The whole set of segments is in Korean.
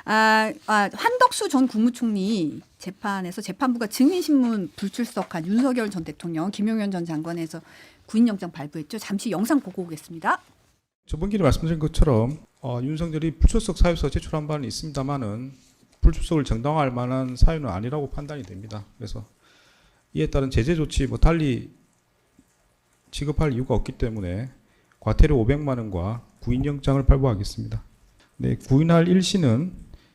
한덕수 전 국무총리 재판에서 재판부가 증인신문 불출석한 윤석열 전 대통령, 김용현 전 장관에서 구인영장 발부했죠. 잠시 영상 보고 오겠습니다. 저번 기회에 말씀드린 것처럼 윤석열이 불출석 사유서 제출한 바는 있습니다만은 불출석을 정당화할 만한 사유는 아니라고 판단이 됩니다. 그래서 이에 따른 제재 조치 달리 지급할 이유가 없기 때문에 과태료 500만 원과 구인영장을 발부하겠습니다. 네, 구인할 일시는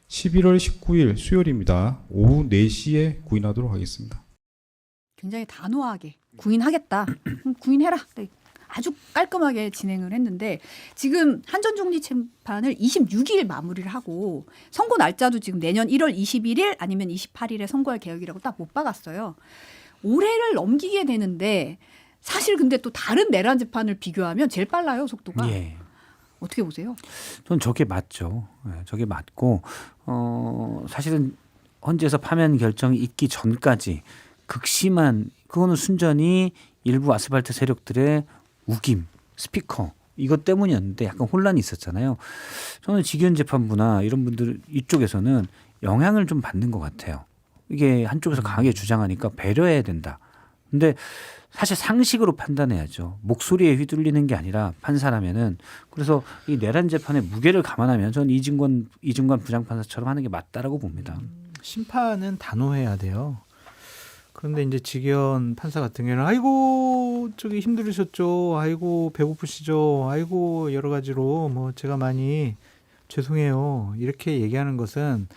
11월 19일 수요일입니다. 오후 4시에 구인하도록 하겠습니다. 굉장히 단호하게 구인하겠다. 구인해라. 네. 아주 깔끔하게 진행을 했는데 지금 한 전 총리 재판을 26일 마무리를 하고 선고 날짜도 지금 내년 1월 21일 아니면 28일에 선고할 계획이라고 딱 못 박았어요. 올해를 넘기게 되는데 사실 근데 또 다른 내란 재판을 비교하면 제일 빨라요, 속도가. 예. 어떻게 보세요? 전 저게 맞죠. 저게 맞고 사실은 헌재에서 파면 결정이 있기 전까지 극심한 그거는 순전히 일부 아스팔트 세력들의 우김, 스피커 이것 때문이었는데 약간 혼란이 있었잖아요. 저는 지기현 재판부나 이런 분들 이쪽에서는 영향을 좀 받는 것 같아요. 이게 한쪽에서 강하게 주장하니까 배려해야 된다. 근데 사실 상식으로 판단해야죠. 목소리에 휘둘리는 게 아니라 판사라면은. 그래서 이 내란 재판의 무게를 감안하면 저는 이진관 부장판사처럼 하는 게 맞다라고 봅니다. 심판은 단호해야 돼요. 그런데 이제 지기현 판사 같은 경우는 아이고 저기 힘들으셨죠. 아이고 배고프시죠. 아이고 여러 가지로 제가 많이 죄송해요. 이렇게 얘기하는 것은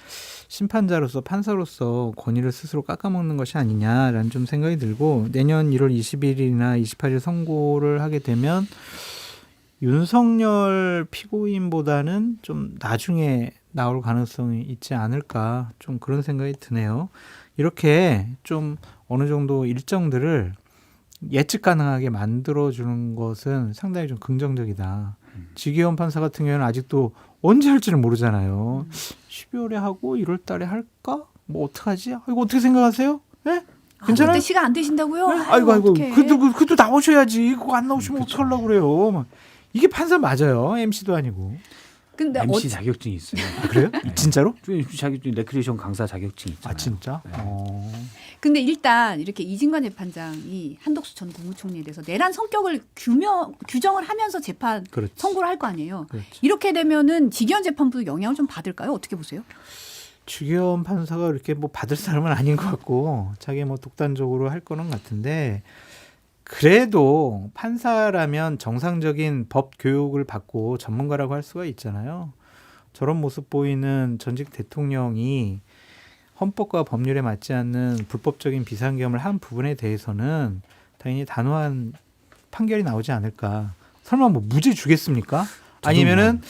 심판자로서 판사로서 권위를 스스로 깎아먹는 것이 아니냐라는 좀 생각이 들고 내년 1월 20일이나 28일 선고를 하게 되면 윤석열 피고인보다는 좀 나중에 나올 가능성이 있지 않을까 좀 그런 생각이 드네요. 이렇게 좀 어느 정도 일정들을 예측 가능하게 만들어주는 것은 상당히 좀 긍정적이다. 지기현 판사 같은 경우는 아직도 언제 할지는 모르잖아요. 12월에 하고 1월 달에 할까? 어떡하지? 이거 어떻게 생각하세요? 네? 괜찮아요? 그때 시간 안 되신다고요? 네? 아이고. 어떡해. 그래도 나오셔야지. 그거 안 나오시면 어떡하려고 그래요. 이게 판사 맞아요. MC도 아니고. 근데 MC 자격증이 있어요. 그래요? 진짜로? 자격증 레크리에이션 강사 자격증이 있잖아요. 아 진짜? 네. 근데 일단 이렇게 이진관 재판장이 한덕수 전 국무총리에 대해서 내란 성격을 규정을 하면서 재판 그렇지. 선고를 할 거 아니에요. 그렇지. 이렇게 되면은 지기현 재판부도 영향을 좀 받을까요? 어떻게 보세요? 지기현 판사가 이렇게 받을 사람은 아닌 것 같고 자기 독단적으로 할 거는 같은데 그래도 판사라면 정상적인 법 교육을 받고 전문가라고 할 수가 있잖아요. 저런 모습 보이는 전직 대통령이 헌법과 법률에 맞지 않는 불법적인 비상계엄을 한 부분에 대해서는 당연히 단호한 판결이 나오지 않을까. 설마 무죄 주겠습니까? 아니면은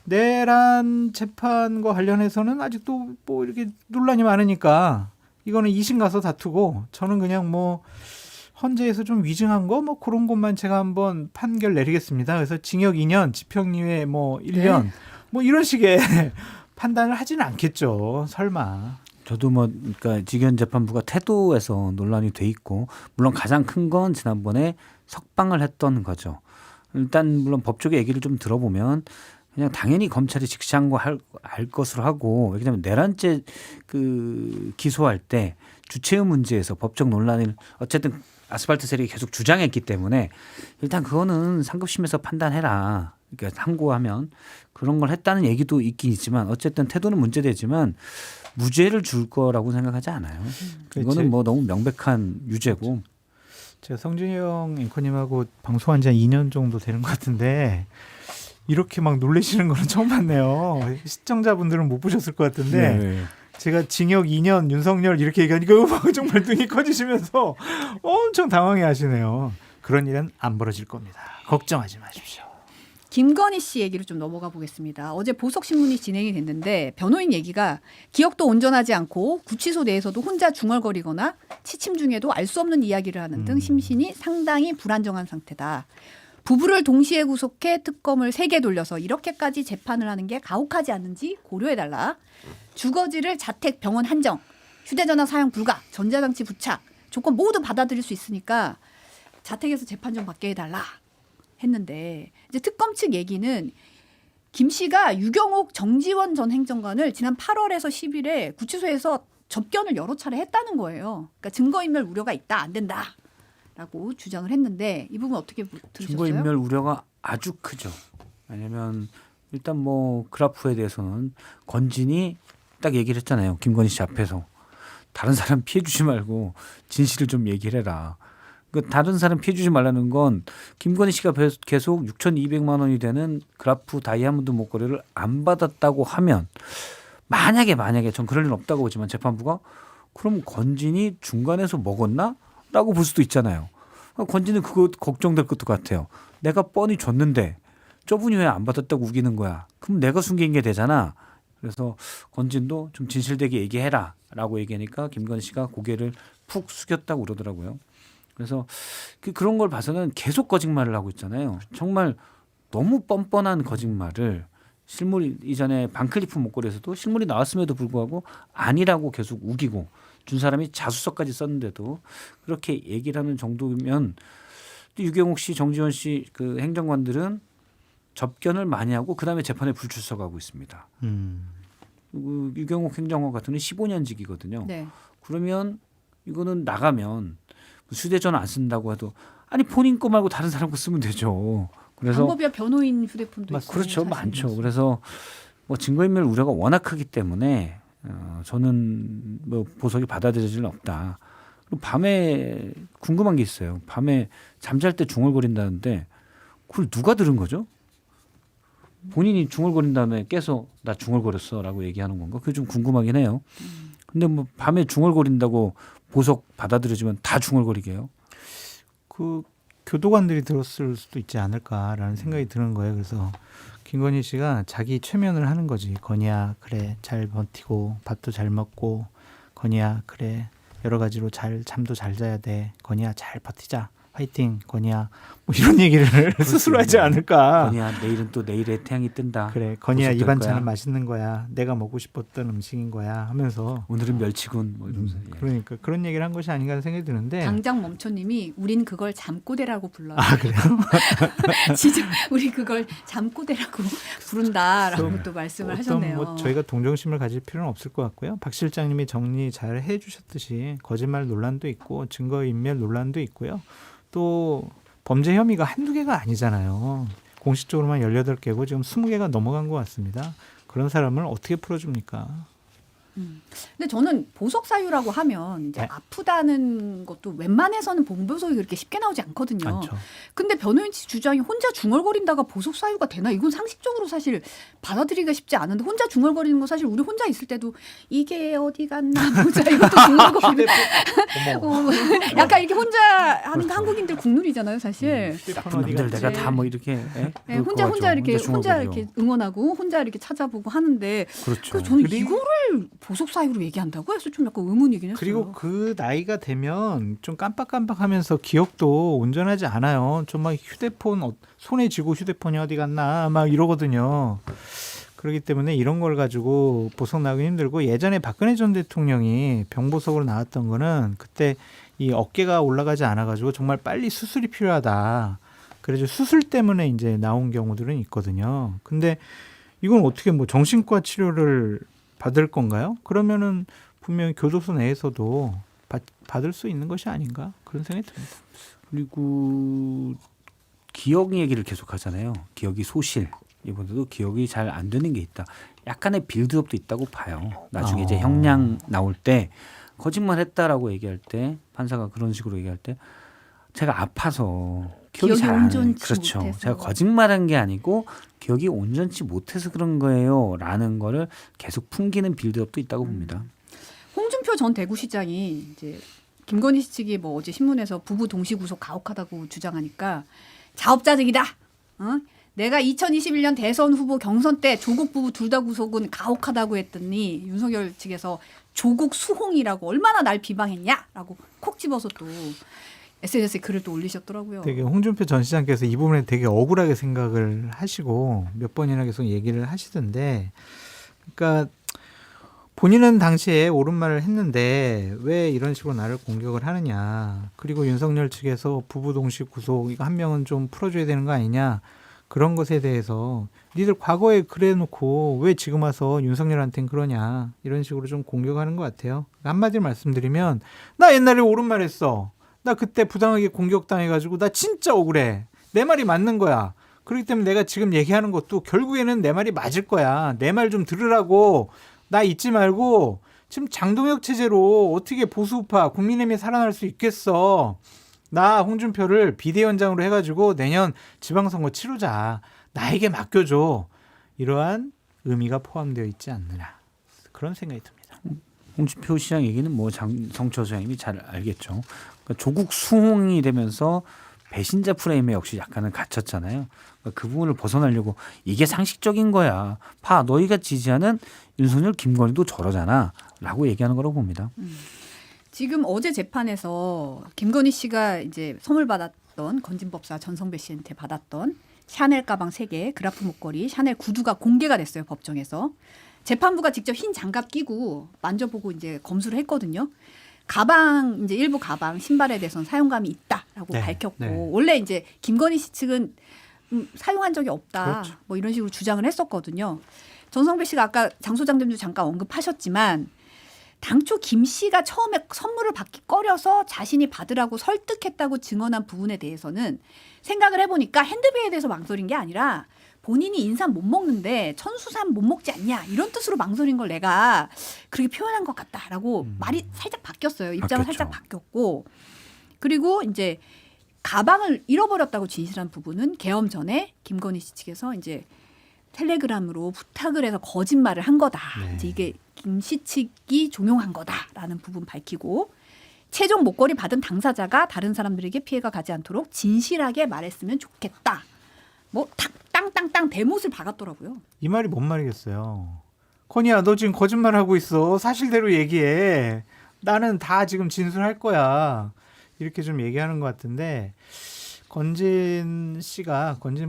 내란 재판과 관련해서는 아직도 이렇게 논란이 많으니까 이거는 2심 가서 다투고 저는 그냥 헌재에서 좀 위증한 거 그런 것만 제가 한번 판결 내리겠습니다. 그래서 징역 2년, 집행유예 1년 이런 식의 판단을 하지는 않겠죠. 설마. 저도 그러니까 지기현 재판부가 태도에서 논란이 돼 있고 물론 가장 큰 건 지난번에 석방을 했던 거죠. 일단 물론 법조계 얘기를 좀 들어보면 그냥 당연히 검찰이 직시한 거 알 것으로 하고 왜냐하면 내란죄 기소할 때 주체의 문제에서 법적 논란을 어쨌든 아스팔트 세력이 계속 주장했기 때문에 일단 그거는 상급심에서 판단해라. 그러니까 항고하면 그런 걸 했다는 얘기도 있긴 있지만 어쨌든 태도는 문제되지만 무죄를 줄 거라고 생각하지 않아요. 이거는 너무 명백한 유죄고. 제가 성준영 앵커님하고 방송한 지 한 2년 정도 되는 것 같은데 이렇게 놀라시는 거는 처음 봤네요. 시청자분들은 못 보셨을 것 같은데 네. 제가 징역 2년 윤석열 이렇게 얘기하니까 정말 눈이 커지시면서 엄청 당황해 하시네요. 그런 일은 안 벌어질 겁니다. 걱정하지 마십시오. 김건희 씨 얘기로 좀 넘어가 보겠습니다. 어제 보석신문이 진행이 됐는데 변호인 얘기가 기억도 온전하지 않고 구치소 내에서도 혼자 중얼거리거나 취침 중에도 알 수 없는 이야기를 하는 등 심신이 상당히 불안정한 상태다. 부부를 동시에 구속해 특검을 3개 돌려서 이렇게까지 재판을 하는 게 가혹하지 않는지 고려해달라. 주거지를 자택, 병원 한정, 휴대전화 사용 불가, 전자장치 부착 조건 모두 받아들일 수 있으니까 자택에서 재판 좀 받게 해달라 했는데 이제 특검 측 얘기는 김 씨가 유경옥 정지원 전 행정관을 지난 8월에서 10일에 구치소에서 접견을 여러 차례 했다는 거예요. 그러니까 증거인멸 우려가 있다, 안 된다라고 주장을 했는데 이 부분 어떻게 들으셨어요? 증거인멸 우려가 아주 크죠. 왜냐하면 일단 뭐 그라프에 대해서는 건진이 딱 얘기를 했잖아요. 김건희 씨 앞에서 다른 사람 피해 주지 말고 진실을 좀 얘기를 해라. 그 다른 사람 피해 주지 말라는 건 김건희 씨가 계속 6,200만 원이 되는 그라프 다이아몬드 목걸이를 안 받았다고 하면 만약에 전 그럴 일 없다고 보지만 재판부가 그럼 건진이 중간에서 먹었나? 라고 볼 수도 있잖아요. 건진은 그거 걱정될 것도 같아요. 내가 뻔히 줬는데 저분이 왜 안 받았다고 우기는 거야. 그럼 내가 숨긴 게 되잖아. 그래서 건진도 좀 진실되게 얘기해라 라고 얘기하니까 김건희 씨가 고개를 푹 숙였다고 그러더라고요. 그래서 그런 걸 봐서는 계속 거짓말을 하고 있잖아요. 정말 너무 뻔뻔한 거짓말을 실물 이전에 반클리프 목걸이에서도 실물이 나왔음에도 불구하고 아니라고 계속 우기고 준 사람이 자수서까지 썼는데도 그렇게 얘기를 하는 정도면 유경옥 씨, 정지원 씨 그 행정관들은 접견을 많이 하고 그다음에 재판에 불출석하고 있습니다. 그 유경옥 행정관 같은 경우는 15년직이거든요. 네. 그러면 이거는 나가면 휴대전화 안 쓴다고 해도 아니 본인 거 말고 다른 사람 거 쓰면 되죠. 그래서 방법이야 변호인 휴대폰도 있고 그렇죠, 사실은. 많죠. 그래서 뭐 증거인멸 우려가 워낙 크기 때문에 저는 뭐 보석이 받아들여질 일 없다. 그리고 밤에 궁금한 게 있어요. 밤에 잠잘 때 중얼거린다는데 그걸 누가 들은 거죠? 본인이 중얼거린 다음에 깨서 나 중얼거렸어라고 얘기하는 건가? 그게 좀 궁금하긴 해요. 근데 뭐 밤에 중얼거린다고 보석 받아들여지면 다 중얼거리게 해요? 그 교도관들이 들었을 수도 있지 않을까라는 생각이 드는 거예요. 그래서 김건희 씨가 자기 최면을 하는 거지. 건희야 그래 잘 버티고 밥도 잘 먹고 건희야 그래 여러 가지로 잘 잠도 잘 자야 돼. 건희야 잘 버티자. 화이팅 건희야 뭐 이런 얘기를 스스로 하지 않을까. 건희야 내일은 또 내일의 태양이 뜬다. 그래 건희야 이 보석될 반찬은 거야. 맛있는 거야. 내가 먹고 싶었던 음식인 거야 하면서 오늘은 멸치군 뭐 이러면서. 예. 그러니까 그런 얘기를 한 것이 아닌가 하는 생각이 드는데 당장 멈춰님이 우린 그걸 잠꼬대라고 불러요. 아 그래요? 진짜 우리 그걸 잠꼬대라고 부른다라고 또 말씀을 하셨네요. 뭐 저희가 동정심을 가질 필요는 없을 것 같고요. 박 실장님이 정리 잘 해주셨듯이 거짓말 논란도 있고 증거인멸 논란도 있고요. 또 범죄 혐의가 한두 개가 아니잖아요. 공식적으로만 18개고 지금 20개가 넘어간 것 같습니다. 그런 사람을 어떻게 풀어줍니까? 근데 저는 보석 사유라고 하면 이제 네. 아프다는 것도 웬만해서는 보석이 그렇게 쉽게 나오지 않거든요. 많죠. 근데 변호인 씨 주장이 혼자 중얼거린다가 보석 사유가 되나? 이건 상식적으로 사실 받아들이기가 쉽지 않은데 혼자 중얼거리는 거 사실 우리 혼자 있을 때도 이게 어디 갔나 보자 이것도 중얼거리는 약간 이렇게 혼자 하는 게 한국인들 국룰이잖아요, 사실. 휴대폰 나쁜 어디 놈들 갔지? 내가 다 뭐 이렇게 네, 혼자 이렇게 응원하고 혼자 이렇게 찾아보고 하는데 그렇죠. 그래서 저는 그리고- 이거를 보석 사유로 얘기한다고 해서 좀 약간 의문이긴 했어요. 그리고 그 나이가 되면 좀 깜빡깜빡하면서 기억도 온전하지 않아요. 좀 막 휴대폰 손에 쥐고 휴대폰이 어디 갔나 막 이러거든요. 그렇기 때문에 이런 걸 가지고 보석 나기 힘들고 예전에 박근혜 전 대통령이 병보석으로 나왔던 거는 그때 이 어깨가 올라가지 않아가지고 정말 빨리 수술이 필요하다. 그래서 수술 때문에 이제 나온 경우들은 있거든요. 근데 이건 어떻게 뭐 정신과 치료를 받을 건가요? 그러면은 분명히 교도소 내에서도 받을 수 있는 것이 아닌가 그런 생각이 듭니다. 그리고 기억 얘기를 계속 하잖아요. 기억이 소실. 이번에도 기억이 잘 안 되는 게 있다. 약간의 빌드업도 있다고 봐요. 나중에 이제 형량 나올 때 거짓말했다라고 얘기할 때 판사가 그런 식으로 얘기할 때 제가 아파서 기억이 잘 안 나요. 온전치 그렇죠. 못해서. 제가 거짓말한 게 아니고 기억이 온전치 못해서 그런 거예요라는 거를 계속 풍기는 빌드업도 있다고 봅니다. 홍준표 전 대구시장이 이제 김건희 씨 측이 뭐 어제 신문에서 부부 동시 구속 가혹하다고 주장하니까 자업자득이다. 어? 내가 2021년 대선 후보 경선 때 조국 부부 둘 다 구속은 가혹하다고 했더니 윤석열 측에서 조국 수홍이라고 얼마나 날 비방했냐라고 콕 집어서 또 SNS에 글을 또 올리셨더라고요. 되게 홍준표 전 시장께서 이 부분에 되게 억울하게 생각을 하시고 몇 번이나 계속 얘기를 하시던데, 그러니까 본인은 당시에 옳은 말을 했는데 왜 이런 식으로 나를 공격을 하느냐. 그리고 윤석열 측에서 부부 동시 구속 이거 한 명은 좀 풀어줘야 되는 거 아니냐. 그런 것에 대해서 니들 과거에 그래놓고 왜 지금 와서 윤석열한테는 그러냐 이런 식으로 좀 공격하는 것 같아요. 한마디로 말씀드리면 나 옛날에 옳은 말 했어. 나 그때 부당하게 공격당해가지고 나 진짜 억울해. 내 말이 맞는 거야. 그렇기 때문에 내가 지금 얘기하는 것도 결국에는 내 말이 맞을 거야. 내 말 좀 들으라고. 나 잊지 말고 지금 장동혁 체제로 어떻게 보수우파 국민의힘이 살아날 수 있겠어. 나 홍준표를 비대위원장으로 해가지고 내년 지방선거 치르자. 나에게 맡겨줘. 이러한 의미가 포함되어 있지 않느냐. 그런 생각이 듭니다. 홍준표 시장 얘기는 뭐 성철 소장님이 잘 알겠죠. 그러니까 조국 수홍이 되면서 배신자 프레임에 역시 약간은 갇혔잖아요. 그러니까 그 부분을 벗어나려고 이게 상식적인 거야. 봐, 너희가 지지하는 윤석열, 김건희도 저러잖아. 라고 얘기하는 거라고 봅니다. 지금 어제 재판에서 김건희 씨가 이제 선물 받았던 건진법사 전성배 씨한테 받았던 샤넬 가방 3개, 그라프 목걸이, 샤넬 구두가 공개가 됐어요. 법정에서. 재판부가 직접 흰 장갑 끼고 만져보고 이제 검수를 했거든요. 가방 이제 일부 가방 신발에 대해서는 사용감이 있다라고 네, 밝혔고 네. 원래 이제 김건희 씨 측은 사용한 적이 없다. 그렇죠. 뭐 이런 식으로 주장을 했었거든요. 전성배 씨가 아까 장 소장님도 잠깐 언급하셨지만 당초 김 씨가 처음에 선물을 받기 꺼려서 자신이 받으라고 설득했다고 증언한 부분에 대해서는 생각을 해보니까 핸드백에 대해서 망설인 게 아니라 본인이 인삼 못 먹는데 천수삼 못 먹지 않냐 이런 뜻으로 망설인 걸 내가 그렇게 표현한 것 같다라고 말이 살짝 바뀌었어요. 입장은 바뀌었죠. 살짝 바뀌었고 그리고 이제 가방을 잃어버렸다고 진실한 부분은 계엄 전에 김건희 씨 측에서 이제 텔레그램으로 부탁을 해서 거짓말을 한 거다. 네. 이제 이게 김 씨 측이 종용한 거다라는 부분 밝히고 최종 목걸이 받은 당사자가 다른 사람들에게 피해가 가지 않도록 진실하게 말했으면 좋겠다. 뭐 땅땅땅 대못을 박았더라고요. 이 말이 뭔 말이겠어요. 건이야 너 지금 거짓말하고 있어. 사실대로 얘기해. 나는 다 지금 진술할 거야. 이렇게 좀 얘기하는 것 같은데 건진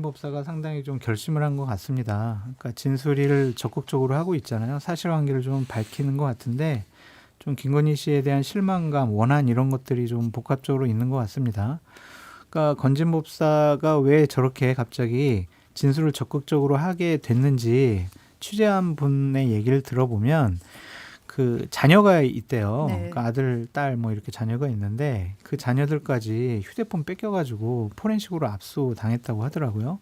법사가 상당히 좀 결심을 한 것 같습니다. 그러니까 진술을 적극적으로 하고 있잖아요. 사실관계를 좀 밝히는 것 같은데 좀 김건희 씨에 대한 실망감, 원한 이런 것들이 좀 복합적으로 있는 것 같습니다. 그러니까 건진 법사가 왜 저렇게 갑자기 진술을 적극적으로 하게 됐는지 취재한 분의 얘기를 들어보면 그 자녀가 있대요. 네. 그러니까 아들, 딸 뭐 이렇게 자녀가 있는데 그 자녀들까지 휴대폰 뺏겨가지고 포렌식으로 압수 당했다고 하더라고요.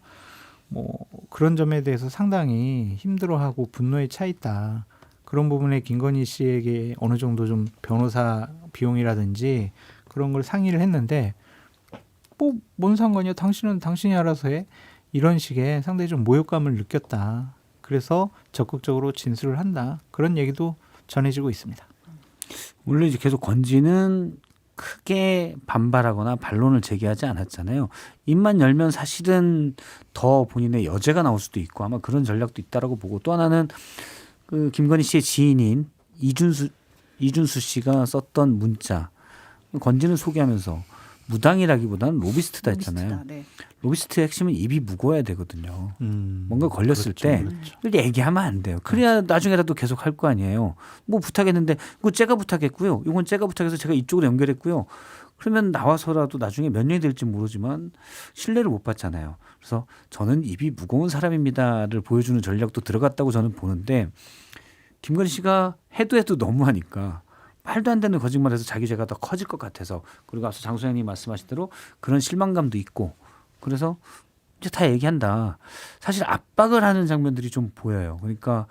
뭐 그런 점에 대해서 상당히 힘들어하고 분노에 차 있다. 그런 부분에 김건희 씨에게 어느 정도 좀 변호사 비용이라든지 그런 걸 상의를 했는데 뭐 뭔 상관이야? 당신은 당신이 알아서 해. 이런 식의 상당히 좀 모욕감을 느꼈다. 그래서 적극적으로 진술을 한다. 그런 얘기도 전해지고 있습니다. 원래 이제 계속 건지는 크게 반발하거나 반론을 제기하지 않았잖아요. 입만 열면 사실은 더 본인의 여죄가 나올 수도 있고 아마 그런 전략도 있다라고 보고 또 하나는 그 김건희 씨의 지인인 이준수 씨가 썼던 문자 건지는 소개하면서 무당이라기보다는 로비스트다 했잖아요. 로비스트다, 네. 로비스트의 핵심은 입이 무거워야 되거든요. 뭔가 걸렸을 그렇죠, 때 그렇죠. 이걸 얘기하면 안 돼요. 그래야 나중에라도 계속 할 거 아니에요. 뭐 부탁했는데 이거 제가 부탁했고요. 이건 제가 부탁해서 제가 이쪽으로 연결했고요. 그러면 나와서라도 나중에 몇 년이 될지 모르지만 신뢰를 못 받잖아요. 그래서 저는 입이 무거운 사람입니다를 보여주는 전략도 들어갔다고 저는 보는데 김건희 씨가 해도 너무하니까 말도 안 되는 거짓말해서 자기 죄가 더 커질 것 같아서 그리고 앞서 장 소장님이 말씀하신 대로 그런 실망감도 있고 그래서 이제 다 얘기한다. 사실 압박을 하는 장면들이 좀 보여요. 그러니까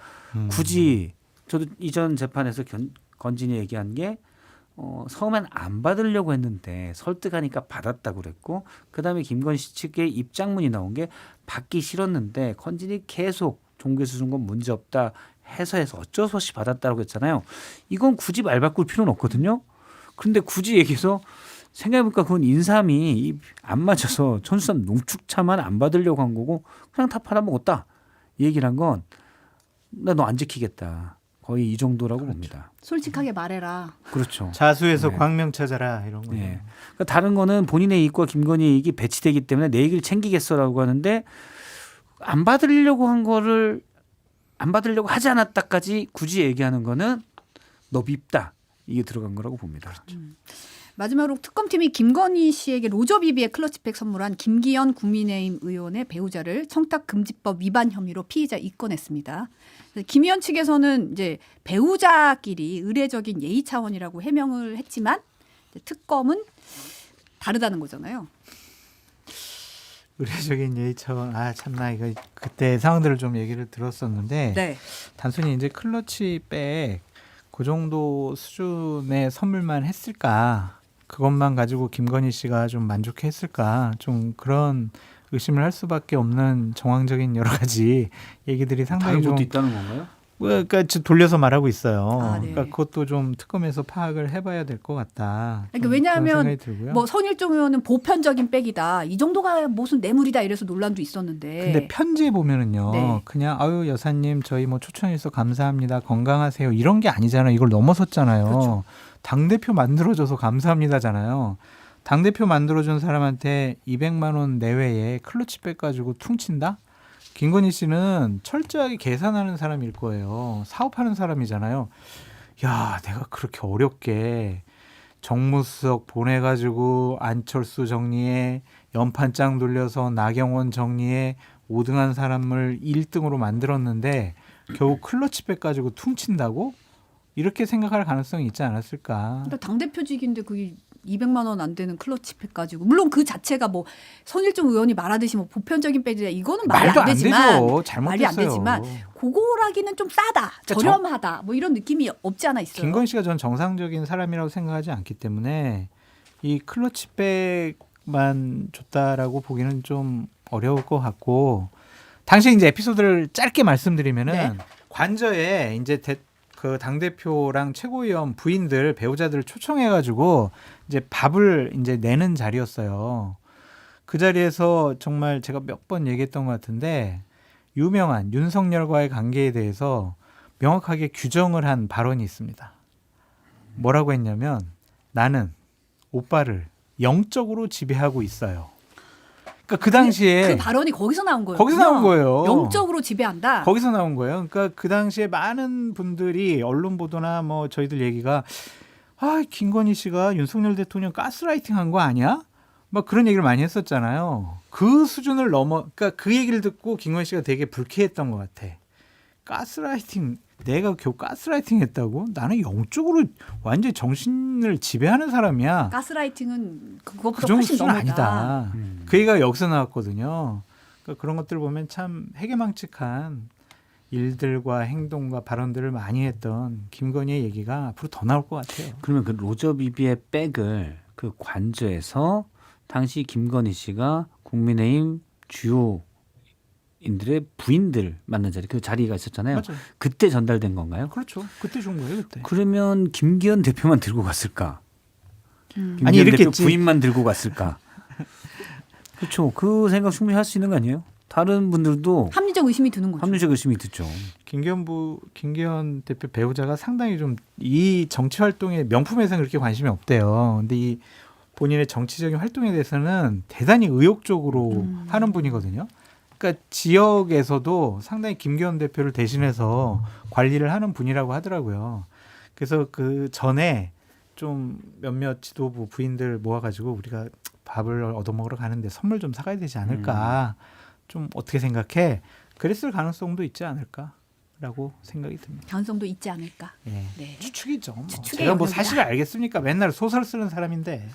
굳이 저도 이전 재판에서 건진이 얘기한 게 처음엔 안 받으려고 했는데 설득하니까 받았다고 그랬고 그다음에 김건희 씨 측의 입장문이 나온 게 받기 싫었는데 건진이 계속 종교에서 준 건 문제 없다 해서 어쩔 수 없이 받았다고 했잖아요. 이건 굳이 말 바꿀 필요는 없거든요. 그런데 굳이 얘기해서 생각해보니까 그건 인삼이 안 맞아서 천수삼 농축차만 안 받으려고 한 거고 그냥 다 팔아먹었다. 이 얘기를 한 건 나 너 안 지키겠다. 거의 이 정도라고 봅니다. 솔직하게 말해라. 그렇죠. 자수해서 네. 광명 찾아라 이런 거예요. 네. 그러니까 다른 거는 본인의 이익과 김건희의 이익이 배치되기 때문에 내 얘기를 챙기겠어라고 하는데 안 받으려고 한 거를 안 받으려고 하지 않았다까지 굳이 얘기하는 거는 너 밉다. 이게 들어간 거라고 봅니다. 그렇죠. 마지막으로 특검팀이 김건희 씨에게 로저비비의 클러치백 선물한 김기현 국민의힘 의원의 배우자를 청탁금지법 위반 혐의로 피의자 입건했습니다. 그래서 김 의원 측에서는 이제 배우자끼리 의례적인 예의 차원이라고 해명을 했지만 이제 특검은 다르다는 거잖아요. 의례적인 예의 차원. 참나 이거 그때 상황들을 좀 얘기를 들었었는데 네. 단순히 이제 클러치백 그 정도 수준의 선물만 했을까? 그것만 가지고 김건희 씨가 좀 만족했을까? 좀 그런 의심을 할 수밖에 없는 정황적인 여러 가지 얘기들이 상당히 다른 좀 것도 있다는 건가요? 그러니까 돌려서 말하고 있어요. 네. 그러니까 그것도 좀 특검에서 파악을 해봐야 될 것 같다. 그러니까 좀 왜냐하면 그런 생각이 들고요. 뭐 선일종 의원은 보편적인 백이다. 이 정도가 무슨 뇌물이다 이래서 논란도 있었는데. 근데 편지에 보면은요, 네. 그냥 아유 여사님 저희 뭐 초청해서 감사합니다, 건강하세요 이런 게 아니잖아요. 이걸 넘어섰잖아요. 그렇죠. 당 대표 만들어줘서 감사합니다잖아요. 당 대표 만들어준 사람한테 200만 원 내외에 클러치백 가지고 퉁친다? 김건희 씨는 철저하게 계산하는 사람일 거예요. 사업하는 사람이잖아요. 야, 내가 그렇게 어렵게 정무수석 보내가지고 안철수 정리해, 연판장 돌려서 나경원 정리해 5등한 사람을 1등으로 만들었는데 겨우 클러치백 가지고 퉁친다고? 이렇게 생각할 가능성이 있지 않았을까? 그러니까 당대표직인데 그게 200만 원 안 되는 클러치백 가지고 물론 그 자체가 뭐 선일종 의원이 말하듯이 뭐 보편적인 백이다 이거는 말이 말도 안 안 되지만 되죠. 잘못됐어요. 말이 안 되지만 그거라기는 좀 싸다, 저렴하다 뭐 이런 느낌이 없지 않아 있어요. 김건희 씨가 전 정상적인 사람이라고 생각하지 않기 때문에 이 클러치백만 줬다라고 보기는 좀 어려울 것 같고, 당시 이제 에피소드를 짧게 말씀드리면은 네. 관저에 이제 그 당대표랑 최고위원 부인들 배우자들을 초청해가지고 이제 밥을 이제 내는 자리였어요. 그 자리에서 정말 제가 몇 번 얘기했던 것 같은데 유명한 윤석열과의 관계에 대해서 명확하게 규정을 한 발언이 있습니다. 뭐라고 했냐면 나는 오빠를 영적으로 지배하고 있어요. 그러니까 그 당시에 그 발언이 거기서 나온 거예요. 거기서 나온 거예요. 영적으로 지배한다. 거기서 나온 거예요. 그러니까 그 당시에 많은 분들이 언론 보도나 뭐 저희들 얘기가 김건희 씨가 윤석열 대통령 가스라이팅 한 거 아니야? 막 그런 얘기를 많이 했었잖아요. 그 수준을 그러니까 그 얘기를 듣고 김건희 씨가 되게 불쾌했던 것 같아. 가스라이팅, 내가 겨우 가스라이팅 했다고? 나는 영적으로 완전히 정신을 지배하는 사람이야. 가스라이팅은 그 그것보다 정도 훨씬 수준은 너무다. 아니다. 그 얘기가 여기서 나왔거든요. 그러니까 그런 것들 보면 참 해괴망측한 일들과 행동과 발언들을 많이 했던 김건희의 얘기가 앞으로 더 나올 것 같아요. 그러면 그 로저비비의 백을 그 관저에서 당시 김건희 씨가 국민의힘 주요인들의 부인들 만난 자리, 그 자리가 있었잖아요. 맞아요. 그때 전달된 건가요? 그렇죠. 그때 준 거예요, 그때. 그러면 김기현 대표만 들고 갔을까? 김기현 아니, 대표 이랬겠지. 부인만 들고 갔을까? 그렇죠. 그 생각 충분히 할 수 있는 거 아니에요? 다른 분들도 합리적 의심이 드는 거죠. 합리적 의심이 듣죠. 김기현 대표 배우자가 상당히 좀 이 정치 활동에 명품에서는 그렇게 관심이 없대요. 근데 이 본인의 정치적인 활동에 대해서는 대단히 의욕적으로 하는 분이거든요. 그러니까 지역에서도 상당히 김기현 대표를 대신해서 관리를 하는 분이라고 하더라고요. 그래서 그 전에 좀 몇몇 지도부 부인들 모아가지고 우리가 밥을 얻어먹으러 가는데 선물 좀 사가야 되지 않을까. 좀 어떻게 생각해? 그랬을 가능성도 있지 않을까라고 생각이 듭니다. 가능성도 있지 않을까. 예. 네. 추측이죠. 추측의 제가 뭐 영역이다. 사실을 알겠습니까? 맨날 소설 쓰는 사람인데.